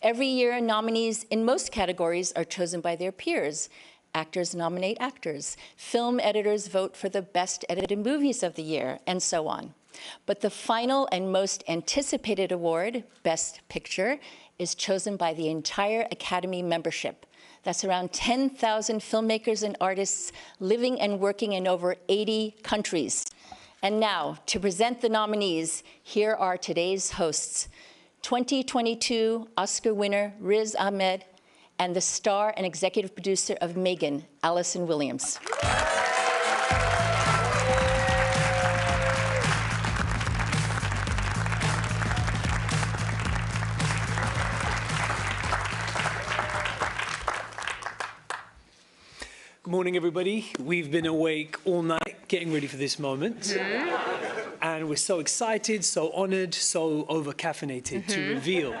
Every year, nominees in most categories are chosen by their peers. Actors nominate actors. Film editors vote for the best edited movies of the year, and so on. But the final and most anticipated award, Best Picture, is chosen by the entire Academy membership. That's around 10,000 filmmakers and artists living and working in over 80 countries. And now, to present the nominees, here are today's hosts. 2022 Oscar winner Riz Ahmed and the star and executive producer of Megan, Allison Williams. Good morning, everybody. We've been awake all night getting ready for this moment. And we're so excited, so honored, so over-caffeinated to reveal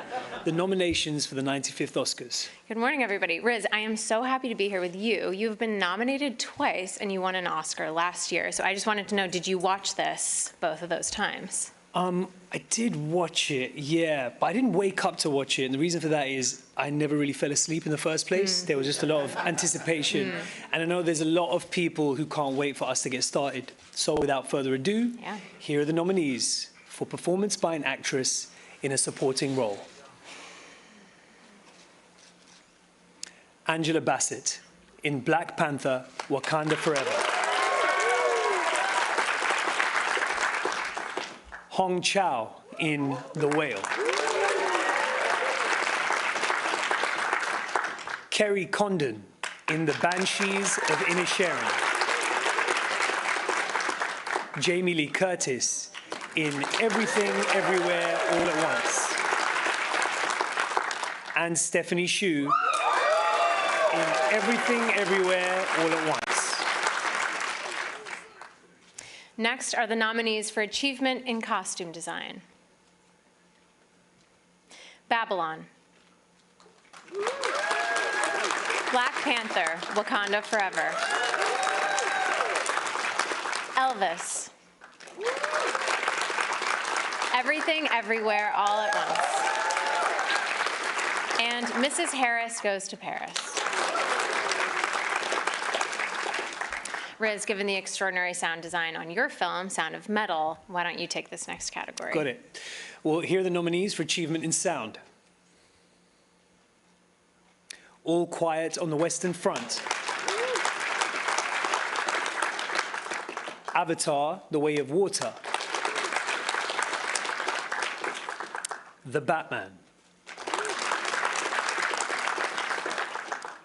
the nominations for the 95th Oscars. Good morning, everybody. Riz, I am so happy to be here with you. You've been nominated twice, and you won an Oscar last year. So I just wanted to know, did you watch this both of those times? I did watch it, yeah, but I didn't wake up to watch it. And the reason for that is I never really fell asleep in the first place. There was just a lot of anticipation. And I know there's a lot of people who can't wait for us to get started. So without further ado, here are the nominees for performance by an actress in a supporting role. Angela Bassett in Black Panther, Wakanda Forever. Hong Chow in The Whale. Kerry Condon in The Banshees of Inisherin. Jamie Lee Curtis in Everything, Everywhere, All at Once. And Stephanie Hsu in Everything, Everywhere, All at Once. Next are the nominees for Achievement in Costume Design. Babylon. Black Panther, Wakanda Forever. Elvis. Everything, Everywhere, All at Once. And Mrs. Harris Goes to Paris. Riz, given the extraordinary sound design on your film, Sound of Metal, why don't you take this next category? Got it. Well, here are the nominees for Achievement in Sound. All Quiet on the Western Front. Avatar, The Way of Water. The Batman.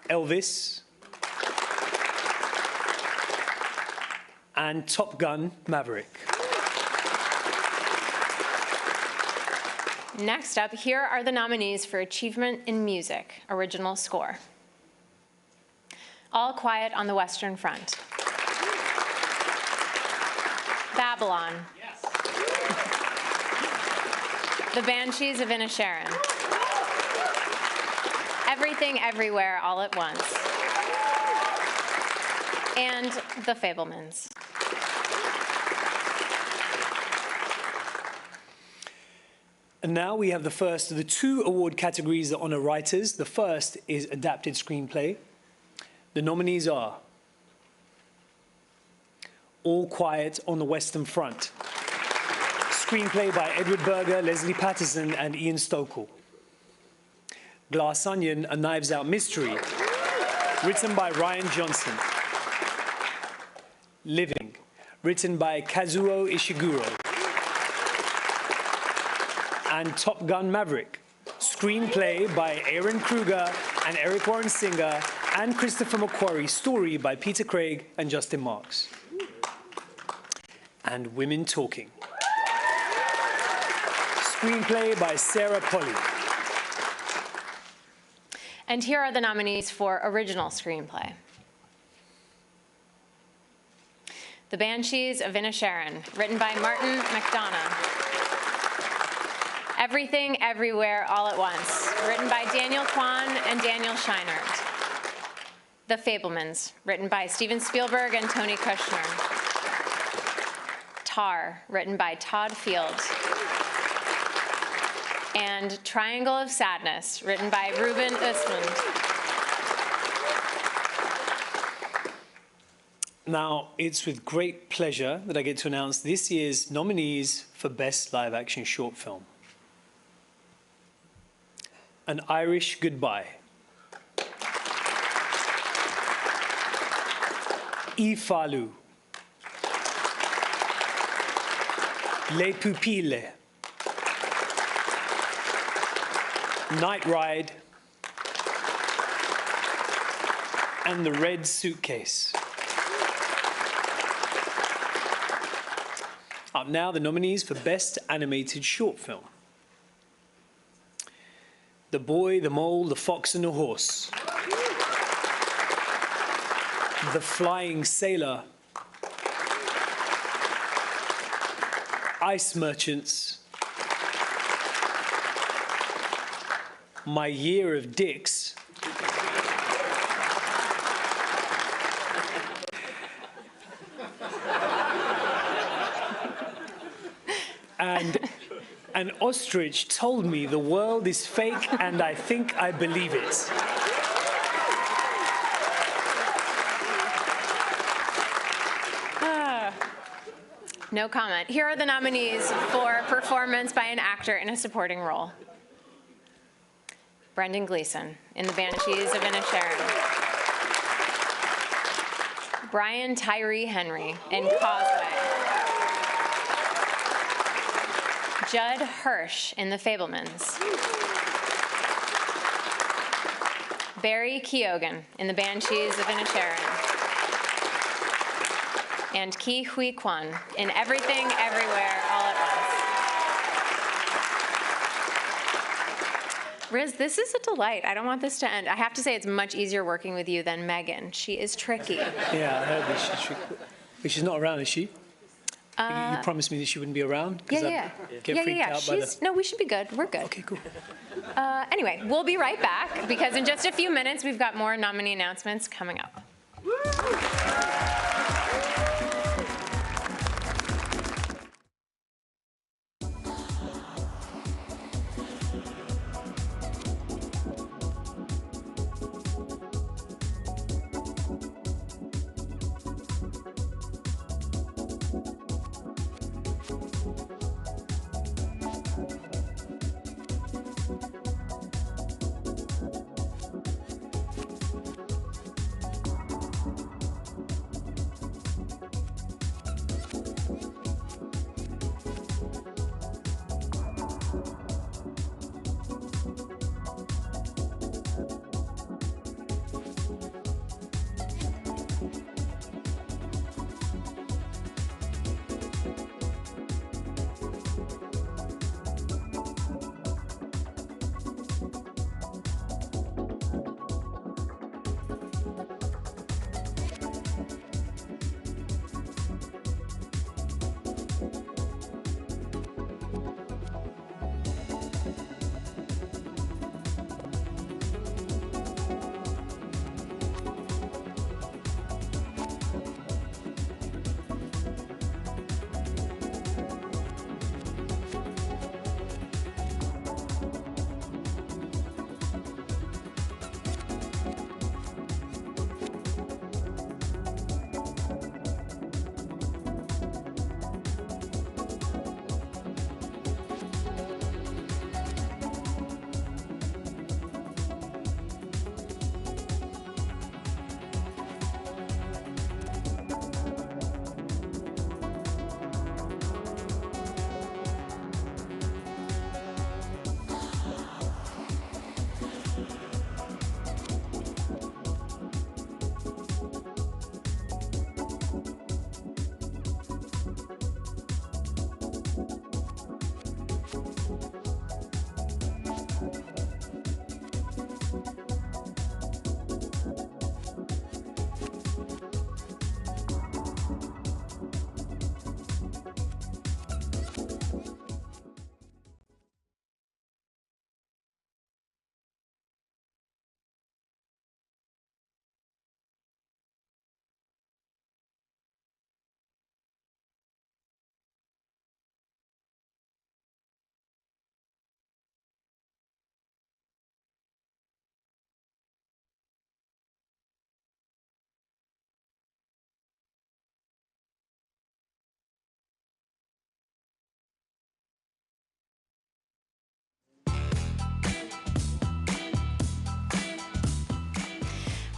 Elvis. And Top Gun Maverick. Next up, here are the nominees for Achievement in Music, Original Score. All Quiet on the Western Front. Babylon. Yes. The Banshees of Inisherin. Everything, Everywhere, All at Once. And The Fabelmans. And now we have the first of the two award categories that honor writers. The first is Adapted Screenplay. The nominees are All Quiet on the Western Front. Screenplay by Edward Berger, Leslie Patterson, and Ian Stokell. Glass Onion, A Knives Out Mystery. Written by Ryan Johnson. Living, written by Kazuo Ishiguro. And Top Gun Maverick, screenplay by Aaron Kruger and Eric Warren Singer and Christopher McQuarrie, story by Peter Craig and Justin Marks. And Women Talking, screenplay by Sarah Polley. And here are the nominees for Original Screenplay. The Banshees of Inisherin, written by Martin McDonough. Everything, Everywhere, All at Once, written by Daniel Kwan and Daniel Scheinert. The Fabelmans, written by Steven Spielberg and Tony Kushner. Tar, written by Todd Field. and Triangle of Sadness, written by Ruben Östlund. Now, it's with great pleasure that I get to announce this year's nominees for Best Live Action Short Film. An Irish Goodbye. Ifalu. Les Pupilles. Night Ride. And The Red Suitcase. Up now, the nominees for Best Animated Short Film. The Boy, the Mole, the Fox and the Horse. The Flying Sailor. Ice Merchants. My Year of Dicks. And an ostrich told me the world is fake and I think I believe it. No comment. Here are the nominees for performance by an actor in a supporting role. Brendan Gleeson in The Banshees of Inisherin. Brian Tyree Henry in Causeway. Judd Hirsch in The Fabelmans. Barry Keoghan in The Banshees of Inisherin. And Ki Hui Kwan in Everything, Everywhere, All at Once. Riz, this is a delight. I don't want this to end. I have to say it's much easier working with you than Megan. She is tricky. Yeah, I heard this. She's tricky. But she's not around, is she? You promised me that she wouldn't be around? Yeah. No, we should be good. We're good. Okay, cool. Anyway, we'll be right back because in just a few minutes we've got more nominee announcements coming up.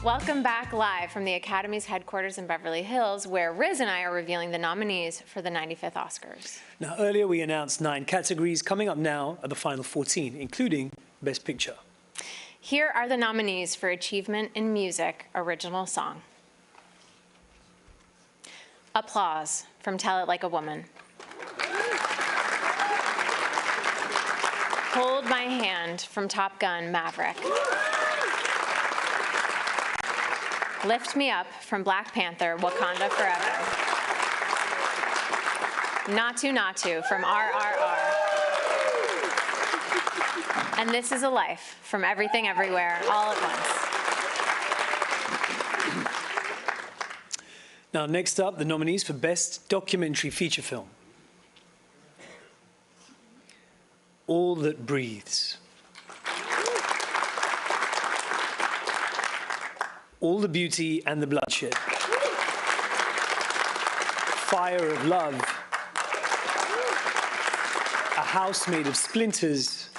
Welcome back live from the Academy's headquarters in Beverly Hills, where Riz and I are revealing the nominees for the 95th Oscars. Now, earlier we announced 9 categories. Coming up now are the final 14, including Best Picture. Here are the nominees for Achievement in Music Original Song. Applause from Tell It Like a Woman. Hold My Hand from Top Gun Maverick. Lift Me Up from Black Panther Wakanda Forever. Natu Natu from RRR. And This Is a Life from Everything Everywhere All at Once. Now, next up, the nominees for Best Documentary Feature Film. All That Breathes. All the Beauty and the Bloodshed. Fire of Love. A House Made of Splinters.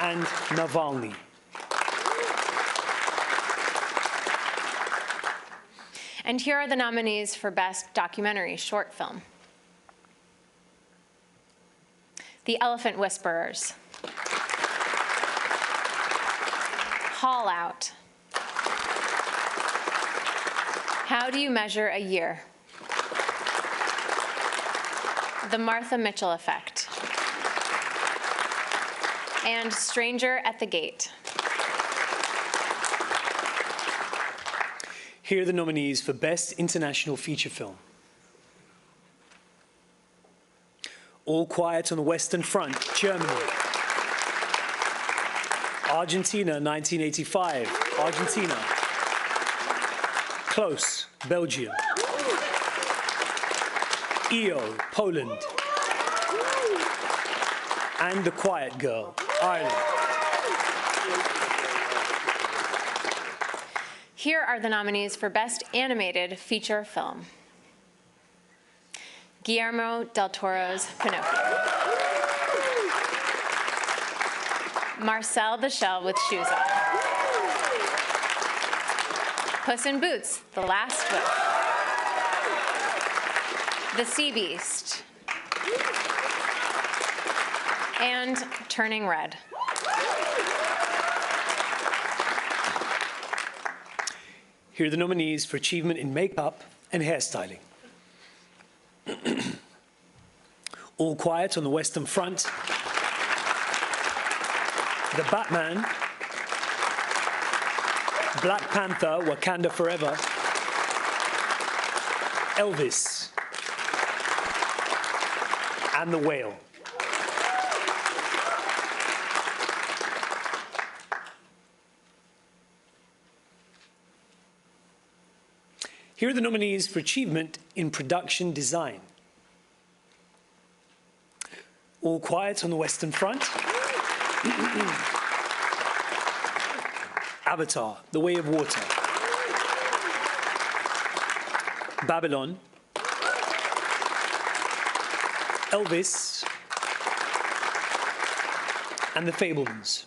And Navalny. And here are the nominees for Best Documentary Short Film. The Elephant Whisperers. Haul Out. How Do You Measure a Year? The Martha Mitchell Effect. And Stranger at the Gate. Here are the nominees for Best International Feature Film. All Quiet on the Western Front, Germany. Argentina, 1985, Argentina. Close, Belgium. EO, Poland. And The Quiet Girl, Ireland. Here are the nominees for Best Animated Feature Film. Guillermo del Toro's Pinocchio. Marcel the Shell with Shoes Off. Puss in Boots, The Last Wish. The Sea Beast. And Turning Red. Here are the nominees for Achievement in Makeup and Hairstyling. All Quiet on the Western Front. The Batman. Black Panther, Wakanda Forever. Elvis. And The Whale. Here are the nominees for Achievement in Production Design. All Quiet on the Western Front. Avatar, The Way of Water. Babylon. Elvis. And The Fabelmans.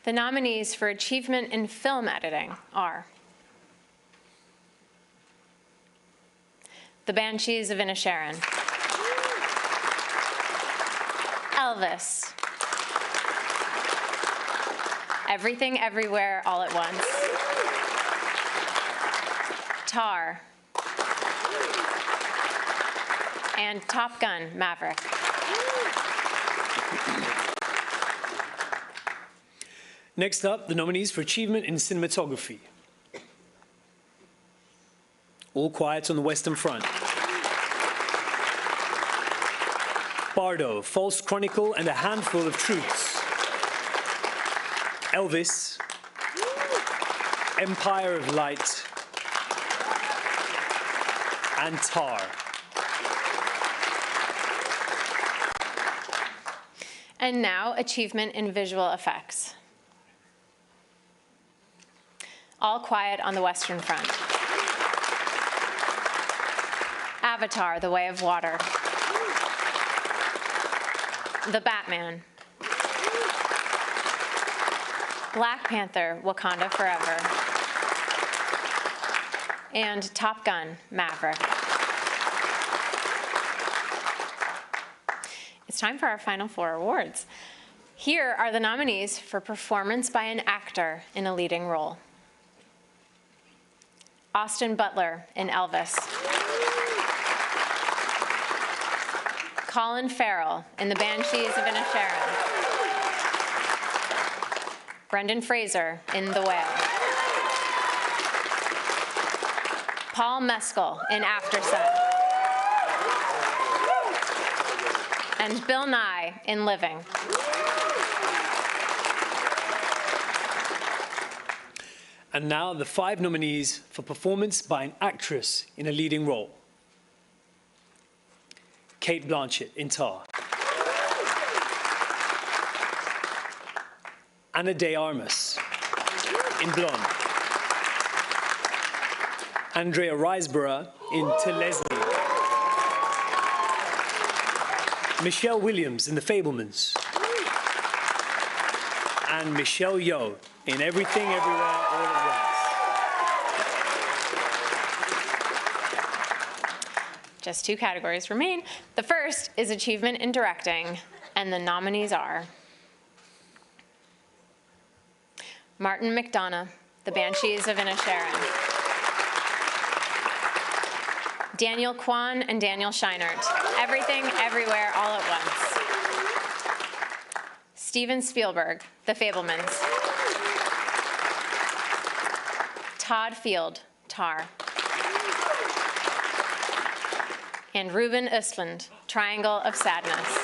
The nominees for Achievement in Film Editing are The Banshees of Inisherin, Elvis, Everything Everywhere All at Once, Tar, and Top Gun Maverick. Next up, the nominees for Achievement in Cinematography. All Quiet on the Western Front. Bardo, False Chronicle and a Handful of Truths. Elvis. Empire of Light. And Tar. And now, Achievement in Visual Effects. All Quiet on the Western Front. Avatar, The Way of Water. The Batman. Black Panther, Wakanda Forever, and Top Gun, Maverick. It's time for our final 4 awards. Here are the nominees for performance by an actor in a leading role. Austin Butler in Elvis. Colin Farrell in The Banshees of Inisherin. Brendan Fraser in The Whale. Paul Mescal in After Sun. And Bill Nye in Living. And now the 5 nominees for performance by an actress in a leading role. Cate Blanchett in Tar. Ana de Armas in Blonde. Andrea Riseborough in To Leslie. Michelle Williams in The Fabelmans. And Michelle Yeoh in Everything Everywhere All at Once. Just 2 categories remain. The first is Achievement in Directing, and the nominees are Martin McDonagh, The Banshees of Inisherin. Daniel Kwan and Daniel Scheinert, Everything Everywhere All at Once. Steven Spielberg, The Fabelmans. Todd Field, Tar. And Ruben Östlund, Triangle of Sadness.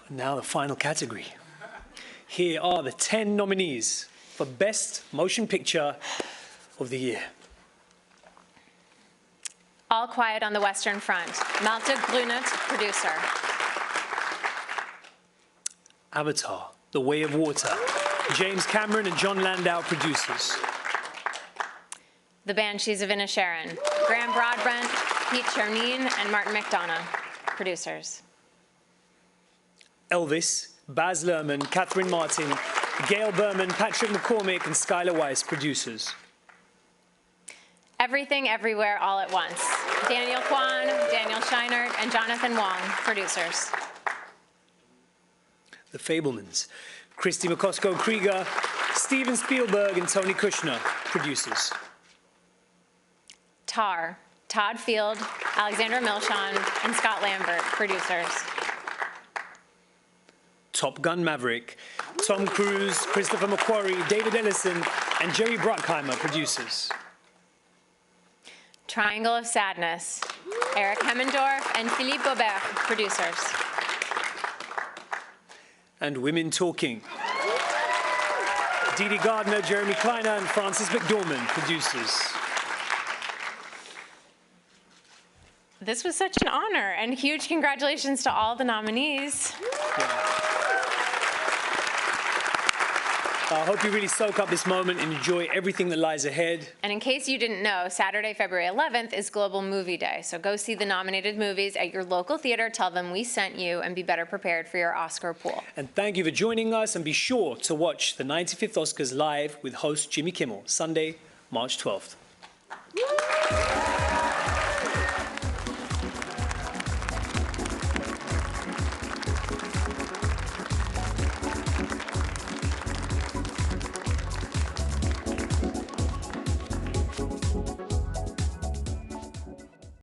Now the final category. Here are the 10 nominees for Best Motion Picture of the Year. All Quiet on the Western Front, Malte Grünet, producer. Avatar, The Way of Water, James Cameron and John Landau, producers. The Banshees of Inisherin, Graham Broadbent, Pete Chernin, and Martin McDonagh, producers. Elvis, Baz Luhrmann, Catherine Martin, Gail Berman, Patrick McCormick, and Skylar Weiss, producers. Everything Everywhere All at Once, Daniel Kwan, Daniel Scheinert, and Jonathan Wong, producers. The Fabelmans, Christy McCosco-Krieger, Steven Spielberg, and Tony Kushner, producers. Tar, Todd Field, Alexandra Milchan, and Scott Lambert, producers. Top Gun Maverick, Tom Cruise, Christopher McQuarrie, David Ellison, and Jerry Bruckheimer, producers. Triangle of Sadness, Eric Hemmendorf and Philippe Gobert, producers. And Women Talking, Dee Dee Gardner, Jeremy Kleiner, and Frances McDormand, producers. This was such an honor, and huge congratulations to all the nominees. I hope you really soak up this moment and enjoy everything that lies ahead. And in case you didn't know, Saturday, February 11th is Global Movie Day. So go see the nominated movies at your local theater, tell them we sent you, and be better prepared for your Oscar pool. And thank you for joining us, and be sure to watch the 95th Oscars live with host Jimmy Kimmel, Sunday, March 12th.